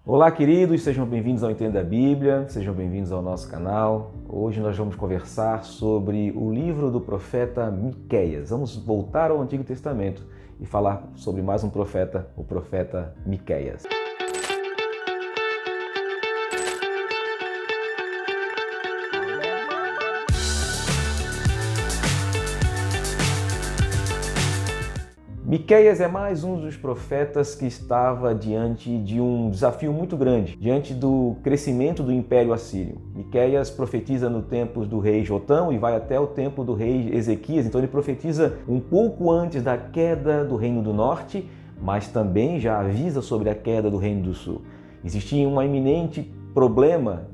Olá, queridos, sejam bem-vindos ao Entenda a Bíblia, sejam bem-vindos ao nosso canal. Hoje nós vamos conversar sobre o livro do profeta Miqueias. Vamos voltar ao Antigo Testamento e falar sobre mais um profeta, o profeta Miqueias. Miqueias é mais um dos profetas que estava diante de um desafio muito grande, diante do crescimento do Império Assírio. Miqueias profetiza no tempo do rei Jotão e vai até o tempo do rei Ezequias, então ele profetiza um pouco antes da queda do Reino do Norte, mas também já avisa sobre a queda do Reino do Sul. Existia um iminente problema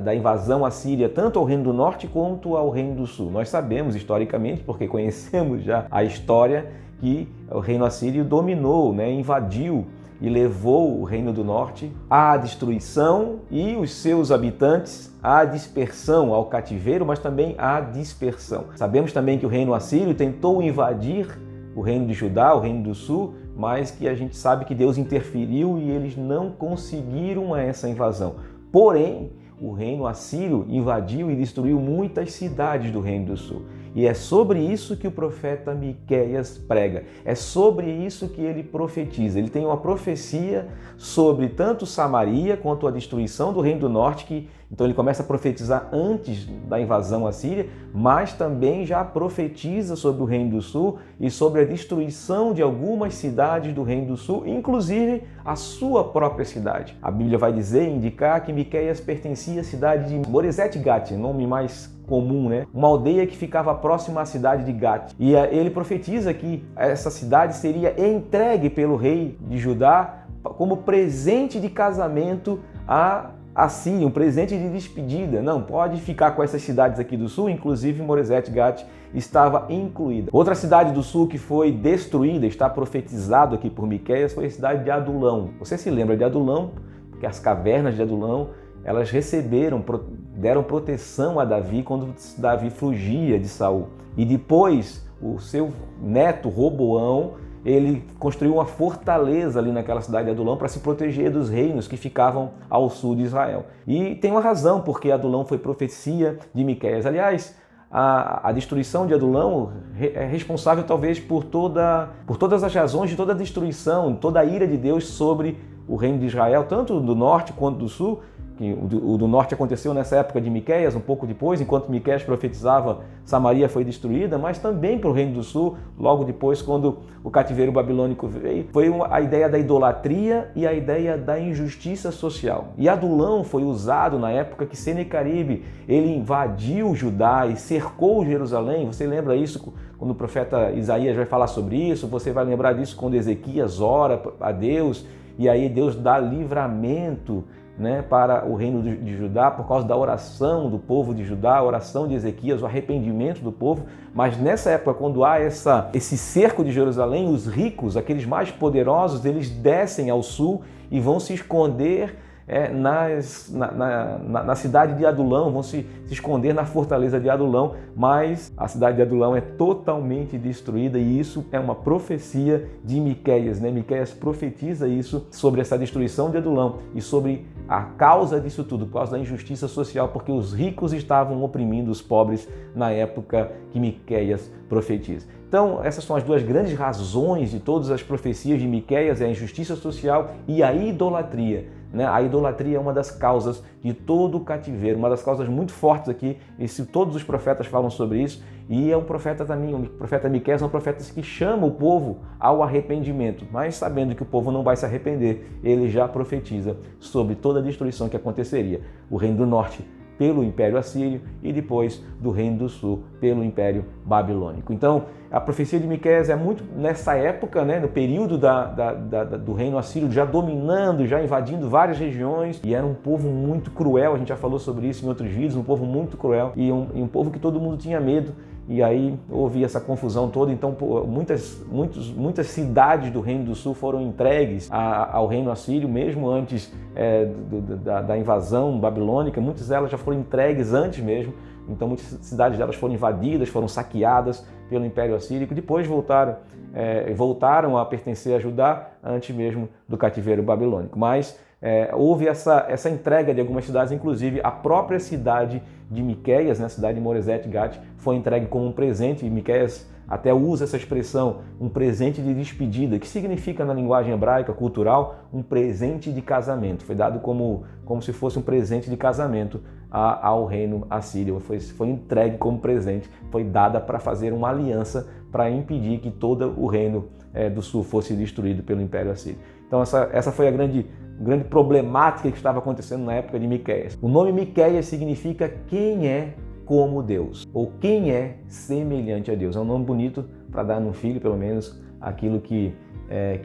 da invasão assíria tanto ao Reino do Norte quanto ao Reino do Sul. Nós sabemos historicamente, porque conhecemos já a história, que o reino assírio dominou, invadiu e levou o reino do norte à destruição e os seus habitantes à dispersão, ao cativeiro, mas também à dispersão. Sabemos também que o reino assírio tentou invadir o reino de Judá, o reino do sul, mas que a gente sabe que Deus interferiu e eles não conseguiram essa invasão. Porém, o reino assírio invadiu e destruiu muitas cidades do reino do sul. E é sobre isso que o profeta Miqueias prega. É sobre isso que ele profetiza. Ele tem uma profecia sobre tanto Samaria quanto a destruição do reino do norte, então ele começa a profetizar antes da invasão assíria, mas também já profetiza sobre o reino do sul e sobre a destruição de algumas cidades do reino do sul, inclusive a sua própria cidade. A Bíblia vai dizer, indicar que Miqueias pertencia à cidade de Moresete-Gat, nome mais comum, uma aldeia que ficava próxima à cidade de Gat. E ele profetiza que essa cidade seria entregue pelo rei de Judá como presente de casamento a Assíria, um presente de despedida. Não, pode ficar com essas cidades aqui do sul, inclusive Moresete-Gat estava incluída. Outra cidade do sul que foi destruída, está profetizado aqui por Miqueias, foi a cidade de Adulão. Você se lembra de Adulão? Porque as cavernas de Adulão, elas deram proteção a Davi quando Davi fugia de Saul. E depois, o seu neto Roboão, ele construiu uma fortaleza ali naquela cidade de Adulão para se proteger dos reinos que ficavam ao sul de Israel. E tem uma razão porque Adulão foi profecia de Miqueias. Aliás, a destruição de Adulão é responsável talvez por todas as razões de toda a destruição, toda a ira de Deus sobre o reino de Israel, tanto do norte quanto do sul. Que o do norte aconteceu nessa época de Miqueias, um pouco depois, enquanto Miqueias profetizava, Samaria foi destruída, mas também para o reino do sul, logo depois, quando o cativeiro babilônico veio, foi a ideia da idolatria e a ideia da injustiça social. E Adulão foi usado na época que Senequeribe, ele invadiu Judá e cercou Jerusalém. Você lembra isso quando o profeta Isaías vai falar sobre isso? Você vai lembrar disso quando Ezequias ora a Deus e aí Deus dá livramento para o reino de Judá por causa da oração do povo de Judá, a oração de Ezequias, o arrependimento do povo. Mas nessa época, quando há esse cerco de Jerusalém, os ricos, aqueles mais poderosos, eles descem ao sul e vão se esconder na cidade de Adulão, vão se esconder na fortaleza de Adulão, mas a cidade de Adulão é totalmente destruída e isso é uma profecia de Miqueias. Miqueias profetiza isso sobre essa destruição de Adulão e sobre a causa disso tudo, por causa da injustiça social, porque os ricos estavam oprimindo os pobres na época que Miqueias profetiza. Então, essas são as duas grandes razões de todas as profecias de Miqueias, é a injustiça social e a idolatria. A idolatria é uma das causas de todo o cativeiro, uma das causas muito fortes aqui, e todos os profetas falam sobre isso, e é um profeta também, o profeta Miqueias é um profeta que chama o povo ao arrependimento, mas sabendo que o povo não vai se arrepender, ele já profetiza sobre toda a destruição que aconteceria. O reino do norte pelo Império Assírio e depois do Reino do Sul pelo Império Babilônico. Então, a profecia de Miqueias é muito nessa época, no período do Reino Assírio já dominando, já invadindo várias regiões, e era um povo muito cruel, a gente já falou sobre isso em outros vídeos, um povo muito cruel e um povo que todo mundo tinha medo. E aí houve essa confusão toda, então muitas cidades do Reino do Sul foram entregues ao Reino Assírio, mesmo antes da invasão babilônica, muitas delas já foram entregues antes mesmo, então muitas cidades delas foram invadidas, foram saqueadas pelo Império Assírio, e depois voltaram a pertencer a Judá antes mesmo do cativeiro babilônico. Mas houve essa entrega de algumas cidades, inclusive a própria cidade de Miqueias, né, a cidade de Moresete Gat, foi entregue como um presente, e Miqueias até usa essa expressão, um presente de despedida, que significa na linguagem hebraica cultural um presente de casamento. Foi dado como se fosse um presente de casamento ao reino assírio. Foi entregue como presente, foi dada para fazer uma aliança para impedir que todo o reino do sul fosse destruído pelo Império Assírio. Então essa foi a grande problemática que estava acontecendo na época de Miqueias. O nome Miqueias significa quem é como Deus, ou quem é semelhante a Deus. É um nome bonito para dar num filho, pelo menos, aquilo que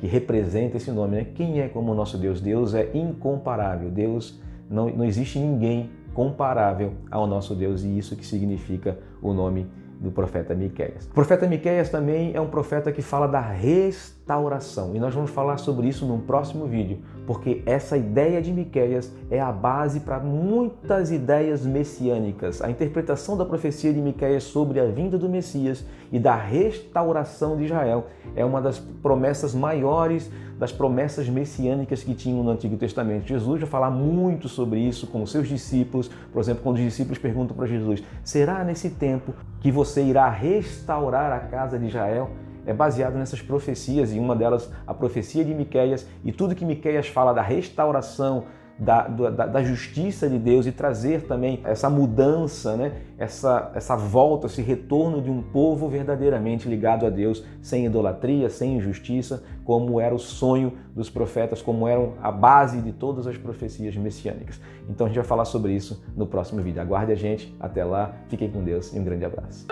representa esse nome, né? Quem é como o nosso Deus? Deus é incomparável. Deus, não existe ninguém comparável ao nosso Deus, e isso que significa o nome do profeta Miqueias. O profeta Miqueias também é um profeta que fala da restauração, e nós vamos falar sobre isso num próximo vídeo, porque essa ideia de Miqueias é a base para muitas ideias messiânicas. A interpretação da profecia de Miqueias sobre a vinda do Messias e da restauração de Israel é uma das promessas maiores, das promessas messiânicas que tinham no Antigo Testamento. Jesus vai falar muito sobre isso com os seus discípulos. Por exemplo, quando os discípulos perguntam para Jesus: será nesse tempo que você irá restaurar a casa de Israel? É baseado nessas profecias, e uma delas a profecia de Miqueias, e tudo que Miqueias fala da restauração, da justiça de Deus, e trazer também essa mudança, né? essa volta, esse retorno de um povo verdadeiramente ligado a Deus, sem idolatria, sem injustiça, como era o sonho dos profetas, como era a base de todas as profecias messiânicas. Então a gente vai falar sobre isso no próximo vídeo. Aguarde a gente, até lá, fiquem com Deus e um grande abraço.